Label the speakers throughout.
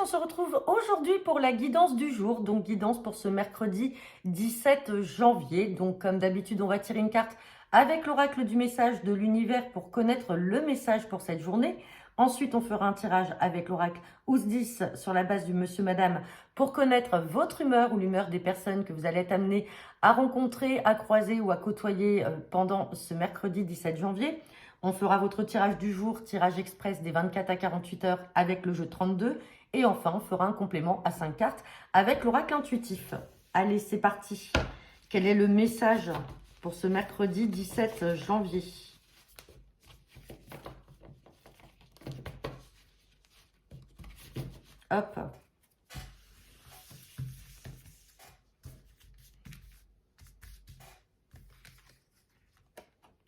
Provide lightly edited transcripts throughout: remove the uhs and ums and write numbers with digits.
Speaker 1: on se retrouve aujourd'hui pour la guidance du jour, donc guidance pour ce mercredi 17 janvier. Donc comme d'habitude, on va tirer une carte avec l'oracle du message de l'univers pour connaître le message pour cette journée. Ensuite, on fera un tirage avec l'oracle Ousdis sur la base du monsieur, madame, pour connaître votre humeur ou l'humeur des personnes que vous allez être amené à rencontrer, à croiser ou à côtoyer pendant ce mercredi 17 janvier. On fera votre tirage du jour, tirage express des 24 à 48 heures avec le jeu 32. Et enfin, on fera un complément à 5 cartes avec l'oracle intuitif. Allez, c'est parti. Quel est le message pour ce mercredi 17 janvier? Hop.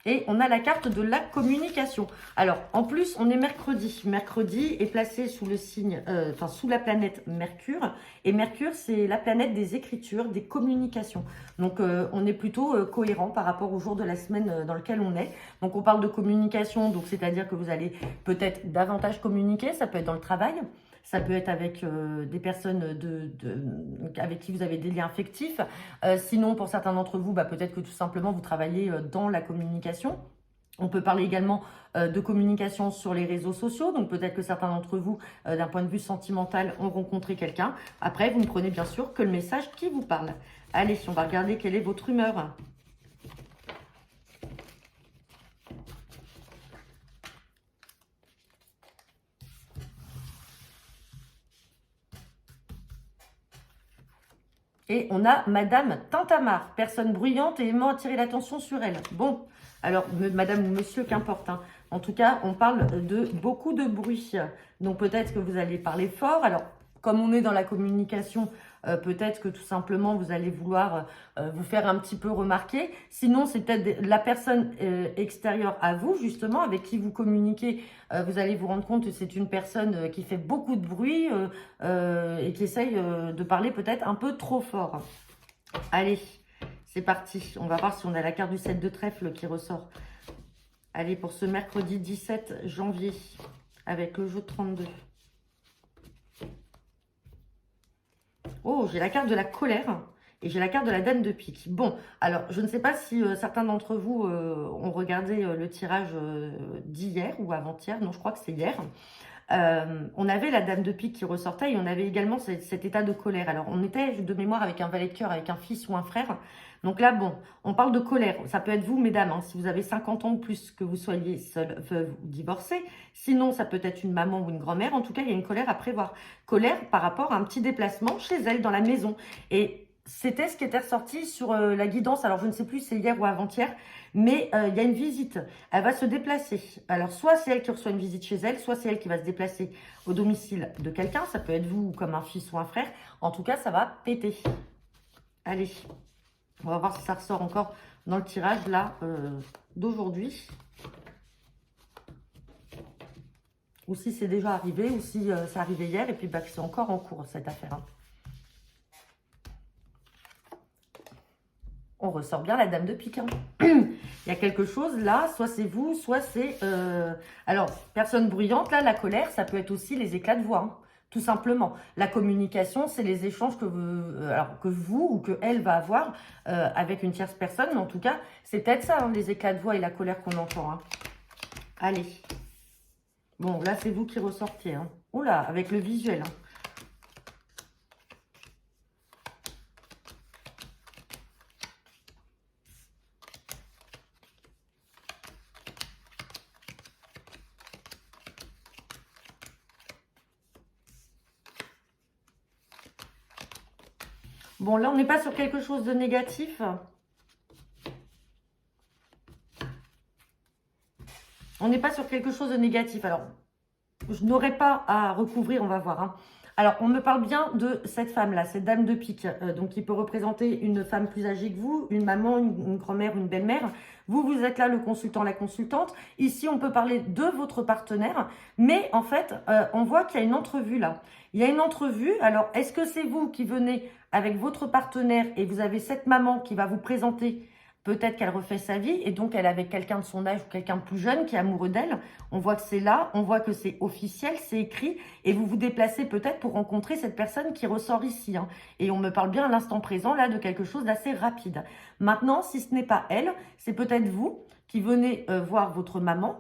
Speaker 1: Et on a la carte de la communication. Alors, en plus, on est mercredi. Mercredi est placé sous le signe, sous la planète Mercure. Et Mercure, c'est la planète des écritures, des communications. Donc, on est plutôt cohérent par rapport au jour de la semaine dans lequel on est. Donc, on parle de communication, donc c'est-à-dire que vous allez peut-être davantage communiquer. Ça peut être dans le travail. Ça peut être avec des personnes avec qui vous avez des liens affectifs. Sinon, pour certains d'entre vous, peut-être que tout simplement, vous travaillez dans la communication. On peut parler également de communication sur les réseaux sociaux. Donc, peut-être que certains d'entre vous, d'un point de vue sentimental, ont rencontré quelqu'un. Après, vous ne prenez bien sûr que le message qui vous parle. Allez, on va regarder quelle est votre humeur. Et on a Madame Tintamarre, personne bruyante et aimant attirer l'attention sur elle. Bon, alors Madame ou Monsieur, qu'importe. Hein. En tout cas, on parle de beaucoup de bruit. Donc peut-être que vous allez parler fort. Alors, comme on est dans la communication, peut-être que tout simplement, vous allez vouloir vous faire un petit peu remarquer. Sinon, c'est peut-être la personne extérieure à vous, justement, avec qui vous communiquez. Vous allez vous rendre compte que c'est une personne qui fait beaucoup de bruit et qui essaye de parler peut-être un peu trop fort. Allez, c'est parti. On va voir si on a la carte du 7 de trèfle qui ressort. Allez, pour ce mercredi 17 janvier, avec le jeu 32. Oh, j'ai la carte de la colère et j'ai la carte de la dame de pique. Bon, alors, je ne sais pas si certains d'entre vous ont regardé le tirage d'hier ou avant-hier. Non, je crois que c'est hier. On avait la dame de pique qui ressortait et on avait également cet état de colère. Alors, on était de mémoire avec un valet de cœur, avec un fils ou un frère. Donc là, bon, on parle de colère. Ça peut être vous, mesdames, hein, si vous avez 50 ans ou plus, que vous soyez seule, veuve ou divorcée. Sinon, ça peut être une maman ou une grand-mère. En tout cas, il y a une colère à prévoir. Colère par rapport à un petit déplacement chez elle, dans la maison. Et c'était ce qui était ressorti sur la guidance. Alors, je ne sais plus si c'est hier ou avant-hier, mais il y a une visite. Elle va se déplacer. Alors, soit c'est elle qui reçoit une visite chez elle, soit c'est elle qui va se déplacer au domicile de quelqu'un. Ça peut être vous, comme un fils ou un frère. En tout cas, ça va péter. Allez, on va voir si ça ressort encore dans le tirage, là, d'aujourd'hui. Ou si c'est déjà arrivé, ou si c'est arrivé hier, et puis que c'est encore en cours, cette affaire. Hein. On ressort bien la dame de pique. Hein. Il y a quelque chose là, soit c'est vous, soit c'est... Alors, personne bruyante, là, la colère, ça peut être aussi les éclats de voix. Hein, tout simplement. La communication, c'est les échanges que vous ou que elle va avoir avec une tierce personne. Mais en tout cas, c'est peut-être ça, hein, les éclats de voix et la colère qu'on entend. Hein. Allez. Bon, là, c'est vous qui ressortez. Hein. Oula, avec le visuel. Hein. Bon, là, on n'est pas sur quelque chose de négatif. On n'est pas sur quelque chose de négatif. Alors, je n'aurais pas à recouvrir, on va voir. Hein. Alors, on me parle bien de cette femme-là, cette dame de pique, donc qui peut représenter une femme plus âgée que vous, une maman, une grand-mère, une belle-mère. Vous, vous êtes là, le consultant, la consultante. Ici, on peut parler de votre partenaire, mais en fait, on voit qu'il y a une entrevue là. Il y a une entrevue. Alors, est-ce que c'est vous qui venez avec votre partenaire et vous avez cette maman qui va vous présenter Peut-être qu'elle refait sa vie et donc elle est avec quelqu'un de son âge ou quelqu'un de plus jeune qui est amoureux d'elle. On voit que c'est là, on voit que c'est officiel, c'est écrit et vous vous déplacez peut-être pour rencontrer cette personne qui ressort ici. Hein. Et on me parle bien à l'instant présent là de quelque chose d'assez rapide. Maintenant, si ce n'est pas elle, c'est peut-être vous qui venez voir votre maman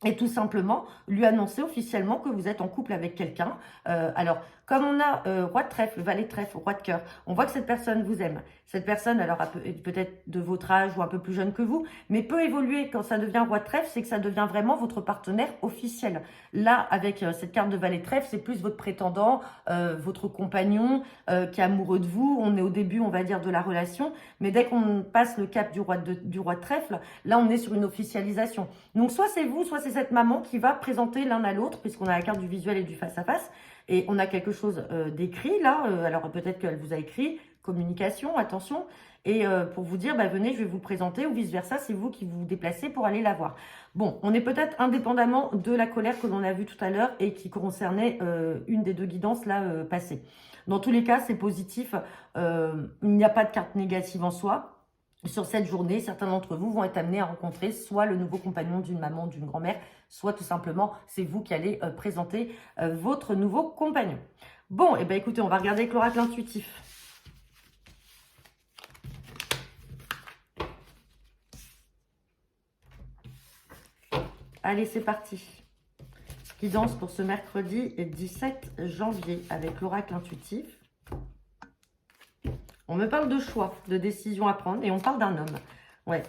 Speaker 1: et tout simplement lui annoncer officiellement que vous êtes en couple avec quelqu'un. Alors, comme on a roi de trèfle, valet de trèfle, roi de cœur, on voit que cette personne vous aime. Cette personne, alors, peut-être de votre âge ou un peu plus jeune que vous, mais peut évoluer quand ça devient roi de trèfle, c'est que ça devient vraiment votre partenaire officiel. Là, avec cette carte de valet de trèfle, c'est plus votre prétendant, votre compagnon qui est amoureux de vous. On est au début, on va dire, de la relation, mais dès qu'on passe le cap du roi de trèfle, là, on est sur une officialisation. Donc, soit c'est vous, soit c'est cette maman qui va présenter l'un à l'autre, puisqu'on a la carte du visuel et du face-à-face, et on a quelque chose d'écrit là, alors peut-être qu'elle vous a écrit, communication, attention, et pour vous dire, bah, venez, je vais vous le présenter, ou vice-versa, c'est vous qui vous déplacez pour aller la voir. Bon, on est peut-être indépendamment de la colère que l'on a vue tout à l'heure, et qui concernait une des deux guidances là passées. Dans tous les cas, c'est positif, il n'y a pas de carte négative en soi. Sur cette journée, certains d'entre vous vont être amenés à rencontrer soit le nouveau compagnon d'une maman, d'une grand-mère, soit tout simplement, c'est vous qui allez présenter votre nouveau compagnon. Bon, et eh bien écoutez, on va regarder avec l'oracle intuitif. Allez, c'est parti. Guidance pour ce mercredi 17 janvier avec l'oracle intuitif. On me parle de choix, de décision à prendre et on parle d'un homme. Ouais.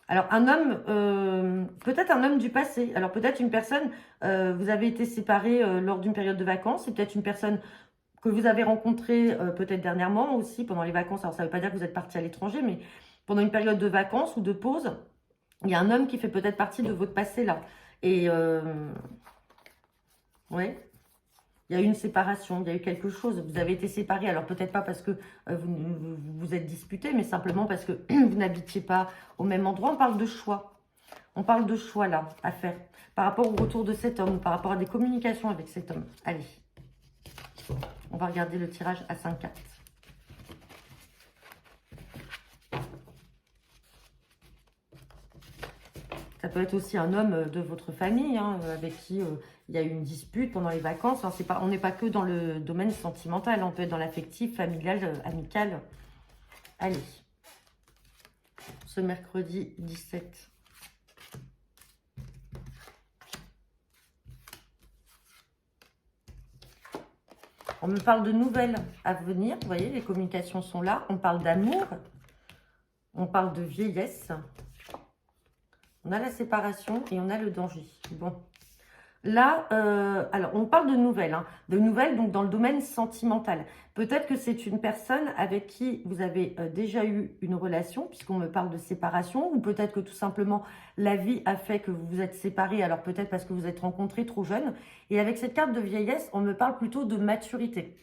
Speaker 1: Alors, un homme, peut-être un homme du passé. Alors, peut-être une personne, vous avez été séparés lors d'une période de vacances. C'est peut-être une personne que vous avez rencontrée peut-être dernièrement aussi, pendant les vacances. Alors, ça ne veut pas dire que vous êtes parti à l'étranger, mais pendant une période de vacances ou de pause, il y a un homme qui fait peut-être partie de votre passé là. Et, ouais. Il y a eu une séparation, il y a eu quelque chose. Vous avez été séparés, alors peut-être pas parce que vous vous êtes disputés, mais simplement parce que vous n'habitiez pas au même endroit. On parle de choix. On parle de choix là, à faire. Par rapport au retour de cet homme, par rapport à des communications avec cet homme. Allez. On va regarder le tirage à 5 cartes. Ça peut être aussi un homme de votre famille, hein, avec qui il y a eu une dispute pendant les vacances. Enfin, on n'est pas que dans le domaine sentimental, on peut être dans l'affectif, familial, amical. Allez, ce mercredi 17. On me parle de nouvelles à venir, vous voyez, les communications sont là. On parle d'amour, on parle de vieillesse. On a la séparation et on a le danger. Bon. Là, alors, on parle de nouvelles. Hein, de nouvelles, donc, dans le domaine sentimental. Peut-être que c'est une personne avec qui vous avez déjà eu une relation, puisqu'on me parle de séparation. Ou peut-être que tout simplement, la vie a fait que vous vous êtes séparés. Alors, peut-être parce que vous êtes rencontrés trop jeunes. Et avec cette carte de vieillesse, on me parle plutôt de maturité.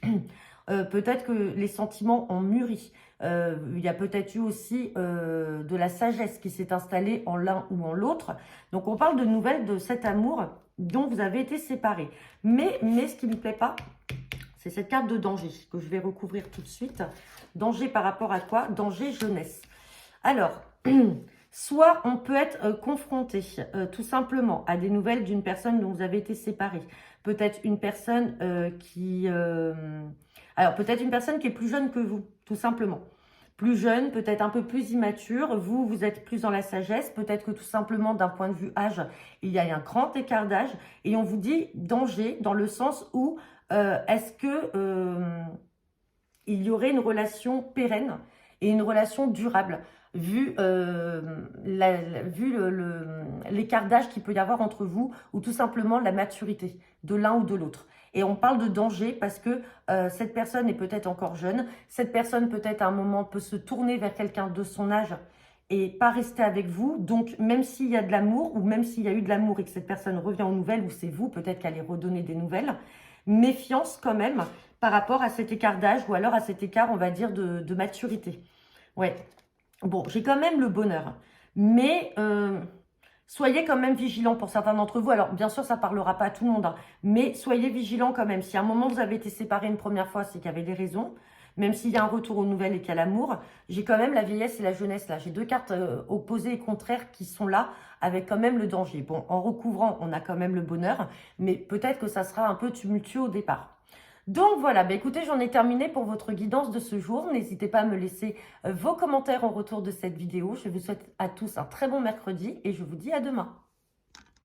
Speaker 1: Peut-être que les sentiments ont mûri. Il y a peut-être eu aussi de la sagesse qui s'est installée en l'un ou en l'autre. Donc, on parle de nouvelles de cet amour dont vous avez été séparés. Mais ce qui ne me plaît pas, c'est cette carte de danger que je vais recouvrir tout de suite. Danger par rapport à quoi? Danger jeunesse. Alors, soit on peut être confronté tout simplement à des nouvelles d'une personne dont vous avez été séparés. Peut-être une personne alors, peut-être une personne qui est plus jeune que vous, tout simplement. Plus jeune, peut-être un peu plus immature. Vous, vous êtes plus dans la sagesse. Peut-être que tout simplement, d'un point de vue âge, il y a un grand écart d'âge. Et on vous dit danger dans le sens où est-ce que il y aurait une relation pérenne et une relation durable vu l'écart d'âge qu'il peut y avoir entre vous ou tout simplement la maturité de l'un ou de l'autre. Et on parle de danger parce que cette personne est peut-être encore jeune. Cette personne peut-être à un moment peut se tourner vers quelqu'un de son âge et pas rester avec vous. Donc même s'il y a de l'amour ou même s'il y a eu de l'amour et que cette personne revient aux nouvelles ou c'est vous, peut-être qu'elle est redonner des nouvelles. Méfiance quand même par rapport à cet écart d'âge ou alors à cet écart, on va dire, de maturité. Ouais. Bon, j'ai quand même le bonheur. Mais soyez quand même vigilants pour certains d'entre vous. Alors, bien sûr, ça ne parlera pas à tout le monde. Hein, mais soyez vigilants quand même. Si à un moment, vous avez été séparés une première fois, c'est qu'il y avait des raisons. même s'il y a un retour aux nouvelles et qu'il y a l'amour, j'ai quand même la vieillesse et la jeunesse là. J'ai deux cartes opposées et contraires qui sont là, avec quand même le danger. Bon, en recouvrant, on a quand même le bonheur, mais peut-être que ça sera un peu tumultueux au départ. Donc voilà, bah écoutez, j'en ai terminé pour votre guidance de ce jour. N'hésitez pas à me laisser vos commentaires en retour de cette vidéo. Je vous souhaite à tous un très bon mercredi et je vous dis à demain.